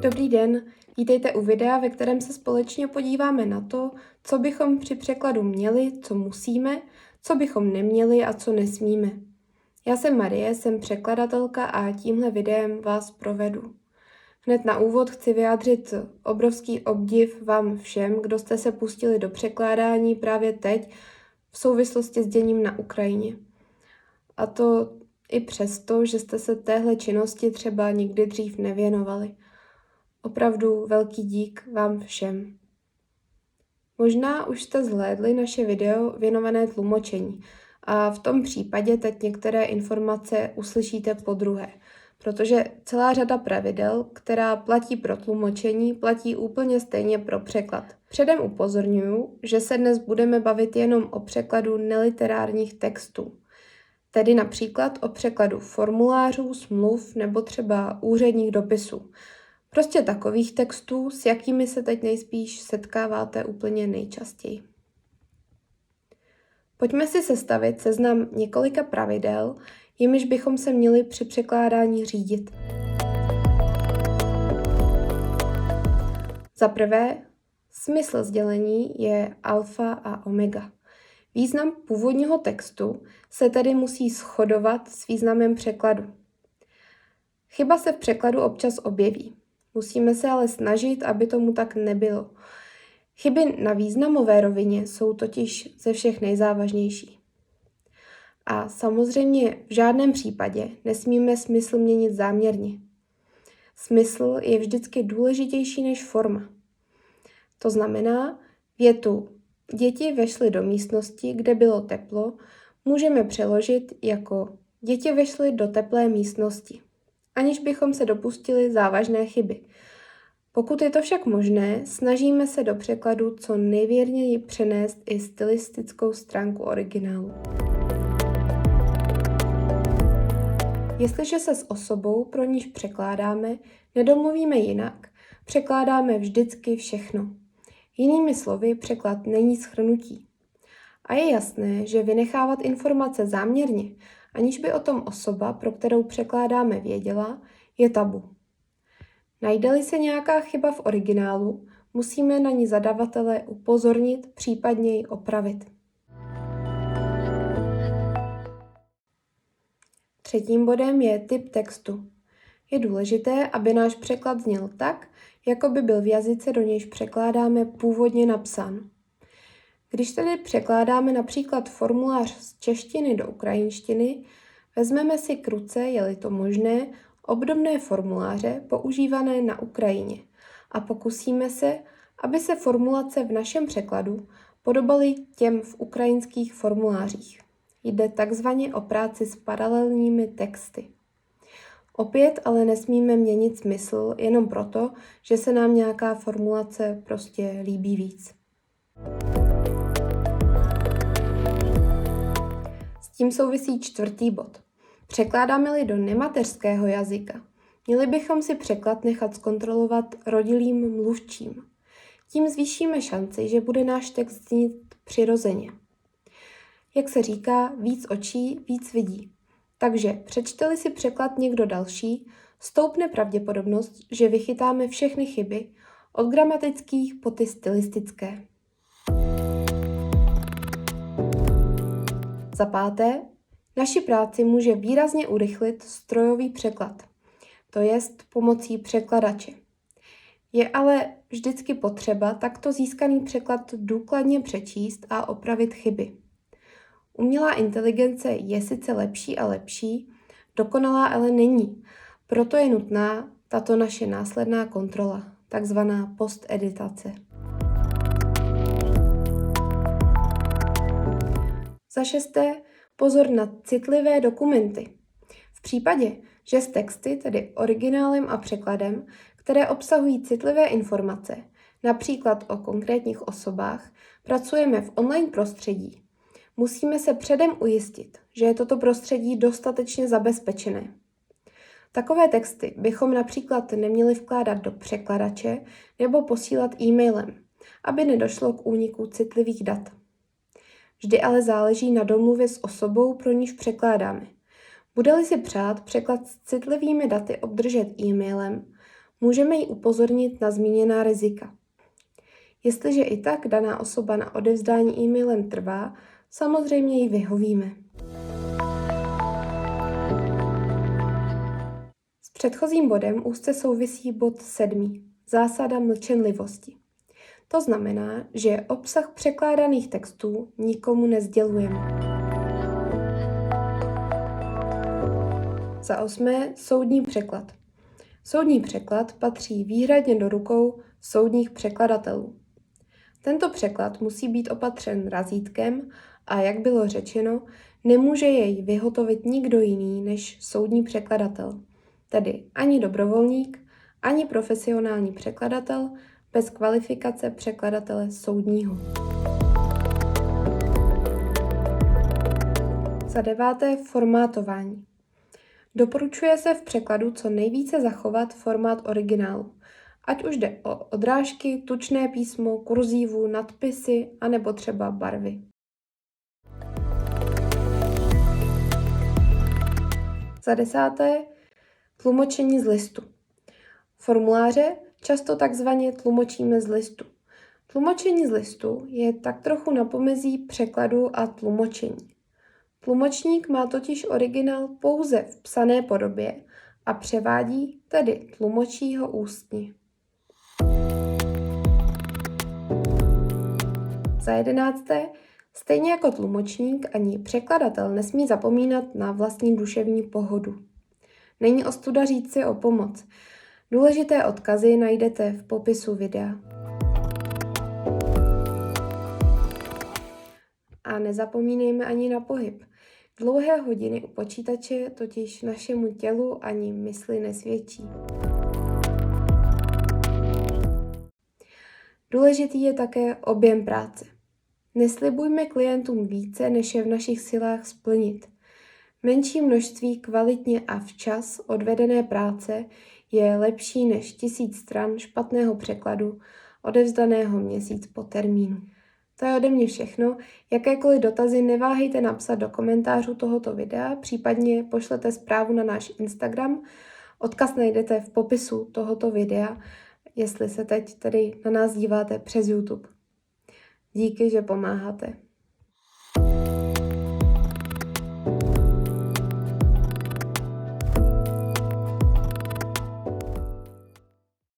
Dobrý den, vítejte u videa, ve kterém se společně podíváme na to, co bychom při překladu měli, co musíme, co bychom neměli a co nesmíme. Já jsem Marie, jsem překladatelka a tímhle videem vás provedu. Hned na úvod chci vyjádřit obrovský obdiv vám všem, kdo jste se pustili do překládání právě teď v souvislosti s děním na Ukrajině. A to i přesto, že jste se téhle činnosti třeba nikdy dřív nevěnovali. Opravdu velký dík vám všem. Možná už jste zhlédli naše video věnované tlumočení a v tom případě teď některé informace uslyšíte podruhé, protože celá řada pravidel, která platí pro tlumočení, platí úplně stejně pro překlad. Předem upozorňuji, že se dnes budeme bavit jenom o překladu neliterárních textů, tedy například o překladu formulářů, smluv nebo třeba úředních dopisů. Prostě takových textů, s jakými se teď nejspíš setkáváte úplně nejčastěji. Pojďme si sestavit seznam několika pravidel, jimiž bychom se měli při překládání řídit. Za prvé, smysl sdělení je alfa a omega. Význam původního textu se tedy musí shodovat s významem překladu. Chyba se v překladu občas objeví. Musíme se ale snažit, aby tomu tak nebylo. Chyby na významové rovině jsou totiž ze všech nejzávažnější. A samozřejmě v žádném případě nesmíme smysl měnit záměrně. Smysl je vždycky důležitější než forma. To znamená, větu děti vešly do místnosti, kde bylo teplo, můžeme přeložit jako děti vešly do teplé místnosti, aniž bychom se dopustili závažné chyby. Pokud je to však možné, snažíme se do překladu co nejvěrněji přenést i stylistickou stránku originálu. Jestliže se s osobou, pro níž překládáme, nedomluvíme jinak, překládáme vždycky všechno. Jinými slovy, překlad není shrnutí. A je jasné, že vynechávat informace záměrně, aniž by o tom osoba, pro kterou překládáme, věděla, je tabu. Najde-li se nějaká chyba v originálu, musíme na ní zadavatele upozornit, případně ji opravit. Třetím bodem je typ textu. Je důležité, aby náš překlad zněl tak, jako by byl v jazyce, do nějž překládáme, původně napsán. Když tedy překládáme například formulář z češtiny do ukrajinštiny, vezmeme si k ruce, je-li to možné, obdobné formuláře používané na Ukrajině a pokusíme se, aby se formulace v našem překladu podobaly těm v ukrajinských formulářích. Jde takzvaně o práci s paralelními texty. Opět ale nesmíme měnit smysl jenom proto, že se nám nějaká formulace prostě líbí víc. S tím souvisí čtvrtý bod. Překládáme-li do nemateřského jazyka, měli bychom si překlad nechat zkontrolovat rodilým mluvčím. Tím zvýšíme šanci, že bude náš text znít přirozeně. Jak se říká, víc očí, víc vidí. Takže přečte-li si překlad někdo další, stoupne pravděpodobnost, že vychytáme všechny chyby, od gramatických po ty stylistické. Za páté, naši práci může výrazně urychlit strojový překlad, to jest pomocí překladače. Je ale vždycky potřeba takto získaný překlad důkladně přečíst a opravit chyby. Umělá inteligence je sice lepší a lepší, dokonalá ale není, proto je nutná tato naše následná kontrola, takzvaná posteditace. Za šesté, pozor na citlivé dokumenty. V případě, že s texty, tedy originálem a překladem, které obsahují citlivé informace, například o konkrétních osobách, pracujeme v online prostředí, musíme se předem ujistit, že je toto prostředí dostatečně zabezpečené. Takové texty bychom například neměli vkládat do překladače nebo posílat e-mailem, aby nedošlo k úniku citlivých dat. Vždy ale záleží na domluvě s osobou, pro níž překládáme. Bude-li si přát překlad s citlivými daty obdržet e-mailem, Můžeme ji upozornit na zmíněná rizika. Jestliže i tak daná osoba na odevzdání e-mailem trvá, samozřejmě jí vyhovíme. S předchozím bodem úzce souvisí bod 7. Zásada mlčenlivosti. To znamená, že obsah překládaných textů nikomu nesdělujeme. Za 8. Soudní překlad. Soudní překlad patří výhradně do rukou soudních překladatelů. Tento překlad musí být opatřen razítkem a, jak bylo řečeno, nemůže jej vyhotovit nikdo jiný než soudní překladatel, tedy ani dobrovolník, ani profesionální překladatel bez kvalifikace překladatele soudního. Za 9. Formátování. Doporučuje se v překladu co nejvíce zachovat formát originálu, ať už jde o odrážky, tučné písmo, kurzívu, nadpisy anebo třeba barvy. Za 10. Tlumočení z listu. Formuláře často takzvaně tlumočíme z listu. Tlumočení z listu je tak trochu na pomezí překladu a tlumočení. Tlumočník má totiž originál pouze v psané podobě a převádí, tedy tlumočí ho ústně. Za 11. Stejně jako tlumočník, ani překladatel nesmí zapomínat na vlastní duševní pohodu. Není ostuda říct si o pomoc. Důležité odkazy najdete v popisu videa. A nezapomínejme ani na pohyb. Dlouhé hodiny u počítače totiž našemu tělu ani mysli nesvědčí. Důležitý je také objem práce. Neslibujme klientům více, než je v našich silách splnit. Menší množství kvalitně a včas odvedené práce je lepší než 1000 stran špatného překladu odevzdaného měsíc po termínu. To je ode mě všechno. Jakékoliv dotazy neváhejte napsat do komentářů tohoto videa, případně pošlete zprávu na náš Instagram. Odkaz najdete v popisu tohoto videa, jestli se teď tedy na nás díváte přes YouTube. Díky, že pomáháte.